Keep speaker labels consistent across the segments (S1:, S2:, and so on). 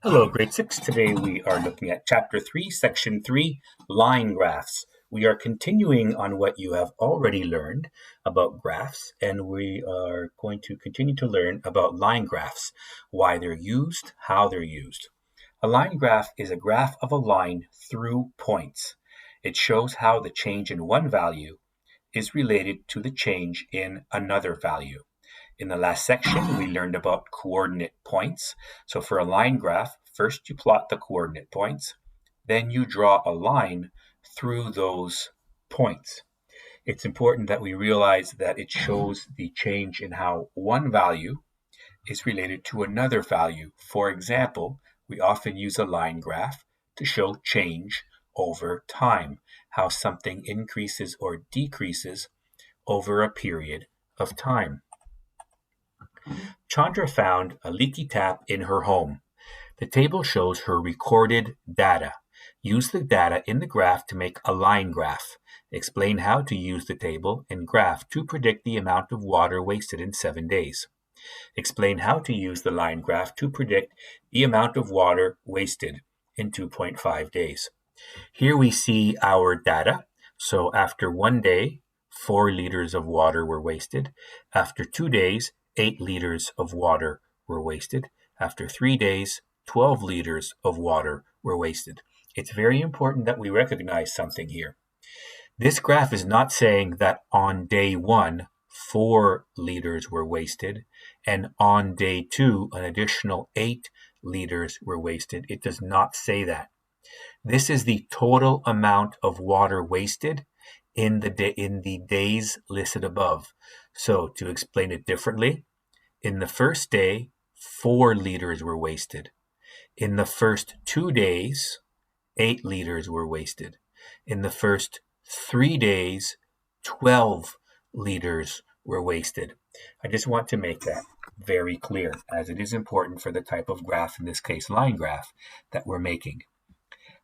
S1: Hello, grade 6. Today we are looking at Chapter 3, Section 3, Line Graphs. We are continuing on what you have already learned about graphs, and we are going to continue to learn about line graphs, why they're used, how they're used. A line graph is a graph of a line through points. It shows how the change in one value is related to the change in another value. In the last section, we learned about coordinate points. So for a line graph, first you plot the coordinate points, then you draw a line through those points. It's important that we realize that it shows the change in how one value is related to another value. For example, we often use a line graph to show change over time, how something increases or decreases over a period of time. Chandra found a leaky tap in her home. The table shows her recorded data. Use the data in the graph to make a line graph. Explain how to use the table and graph to predict the amount of water wasted in 7 days. Explain how to use the line graph to predict the amount of water wasted in 2.5 days. Here we see our data. So after 1 day, 4 liters of water were wasted. After 2 days, 8 liters of water were wasted. After 3 days, 12 liters of water were wasted. It's very important that we recognize something here. This graph is not saying that on day 1, 4 liters were wasted, and on day 2, an additional 8 liters were wasted. It does not say that. This is the total amount of water wasted in the days listed above. So to explain it differently, in the first day, 4 liters were wasted. In the first 2 days, 8 liters were wasted. In the first 3 days, 12 liters were wasted. I just want to make that very clear, as it is important for the type of graph, in this case line graph, that we're making.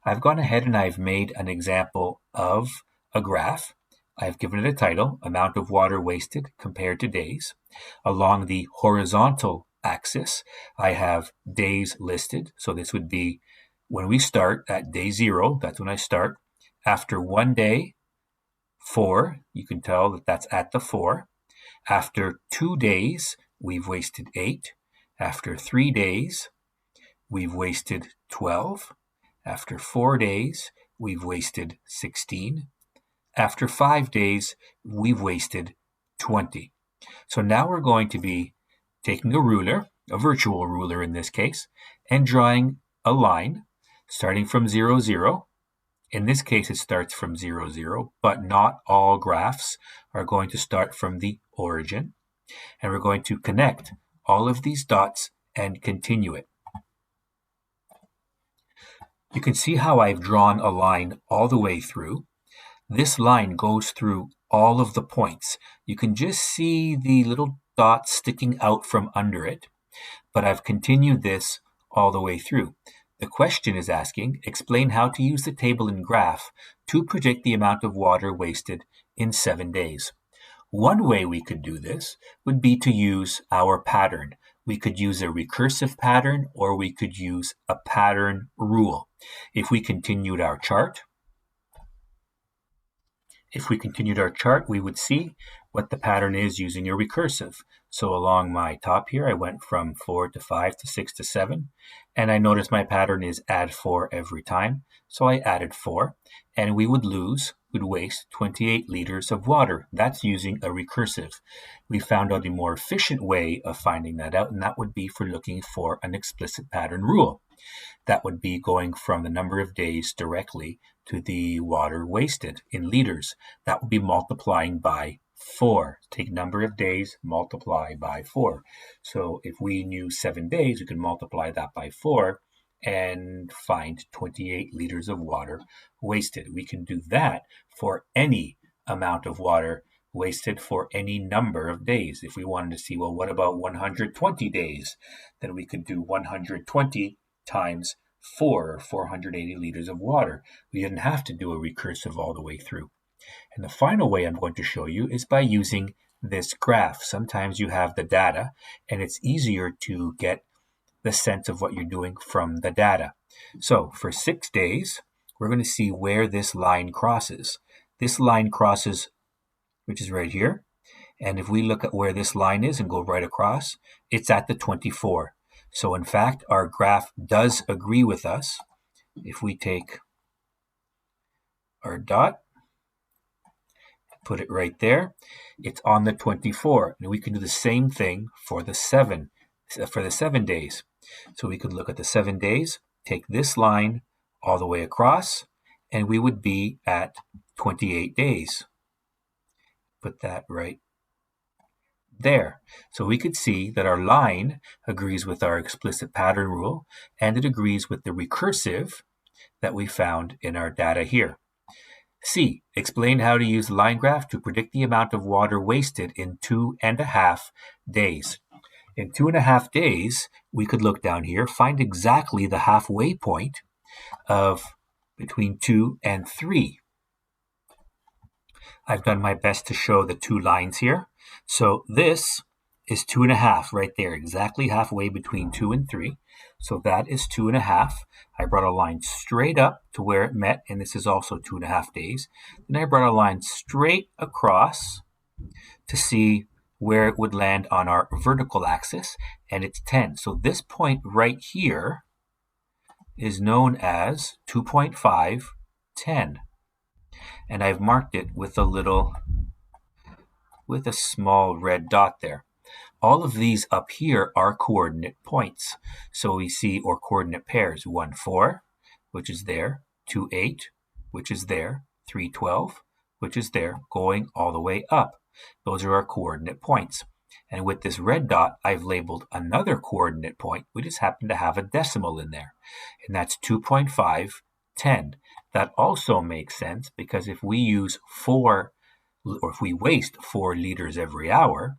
S1: I've gone ahead and I've made an example of a graph. I've given it a title, Amount of Water Wasted Compared to Days. Along the horizontal axis, I have days listed. So this would be when we start at day 0, that's when I start. After 1 day, 4, you can tell that that's at the 4. After 2 days, we've wasted 8. After 3 days, we've wasted 12. After 4 days, we've wasted 16. After 5 days, we've wasted 20. So now we're going to be taking a ruler, a virtual ruler in this case, and drawing a line starting from 0, 0. In this case, it starts from 0, 0, but not all graphs are going to start from the origin. And we're going to connect all of these dots and continue it. You can see how I've drawn a line all the way through. This line goes through all of the points. You can just see the little dots sticking out from under it, but I've continued this all the way through. The question is asking, explain how to use the table and graph to predict the amount of water wasted in 7 days. One way we could do this would be to use our pattern. We could use a recursive pattern, or we could use a pattern rule. If we continued our chart, we would see what the pattern is using a recursive. So along my top here, I went from 4 to 5 to 6 to 7, and I noticed my pattern is add 4 every time. So I added 4, and we'd waste 28 liters of water. That's using a recursive. We found out a more efficient way of finding that out, and that would be for looking for an explicit pattern rule. That would be going from the number of days directly to the water wasted in liters. That would be multiplying by 4. Take number of days, multiply by 4. So if we knew 7 days, we could multiply that by 4 and find 28 liters of water wasted. We can do that for any amount of water wasted for any number of days. If we wanted to see, well, what about 120 days? Then we could do 120 times 4, or 480 liters of water. We didn't have to do a recursive all the way through. And the final way I'm going to show you is by using this graph. Sometimes you have the data, and it's easier to get the sense of what you're doing from the data. So for 6 days, we're going to see where this line crosses. This line crosses, which is right here. And if we look at where this line is and go right across, it's at the 24. So in fact, our graph does agree with us. If we take our dot, put it right there, it's on the 24. And we can do the same thing for the 7 days. So we could look at the 7 days, take this line all the way across, and we would be at 28 days. Put that right there. So we could see that our line agrees with our explicit pattern rule, and it agrees with the recursive that we found in our data here. C. Explain how to use the line graph to predict the amount of water wasted in 2.5 days. In 2.5 days, we could look down here, find exactly the halfway point of between 2 and 3. I've done my best to show the two lines here. So this is 2.5 right there, exactly halfway between 2 and 3. So that is 2.5. I brought a line straight up to where it met, and this is also 2.5 days. Then I brought a line straight across to see where it would land on our vertical axis, and it's 10. So this point right here is known as 2.5, 10. And I've marked it with a small red dot there. All of these up here are coordinate points. So we see, or coordinate pairs, 1, 4, which is there, 2, 8, which is there, 3, 12, which is there, going all the way up. Those are our coordinate points. And with this red dot, I've labeled another coordinate point. We just happen to have a decimal in there. And that's 2.5, 10. That also makes sense because if we use 4, or if we waste 4 liters every hour,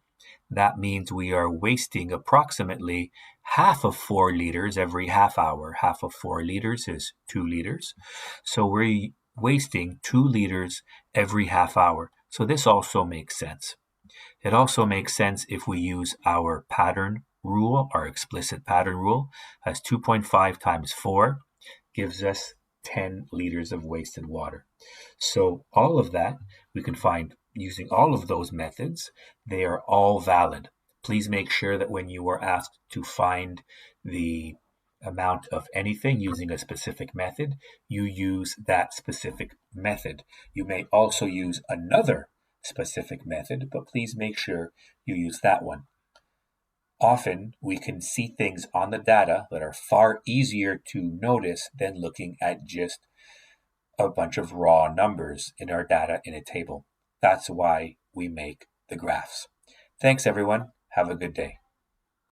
S1: that means we are wasting approximately half of 4 liters every half hour. Half of 4 liters is 2 liters. So we're wasting 2 liters every half hour. So this also makes sense. It also makes sense if we use our pattern rule, our explicit pattern rule, as 2.5 times 4 gives us 10 liters of wasted water. So all of that we can find using all of those methods. They are all valid. Please make sure that when you are asked to find the amount of anything using a specific method, you use that specific method. You may also use another specific method, but please make sure you use that one. Often we can see things on the data that are far easier to notice than looking at just a bunch of raw numbers in our data in a table. That's why we make the graphs. Thanks, everyone. Have a good day.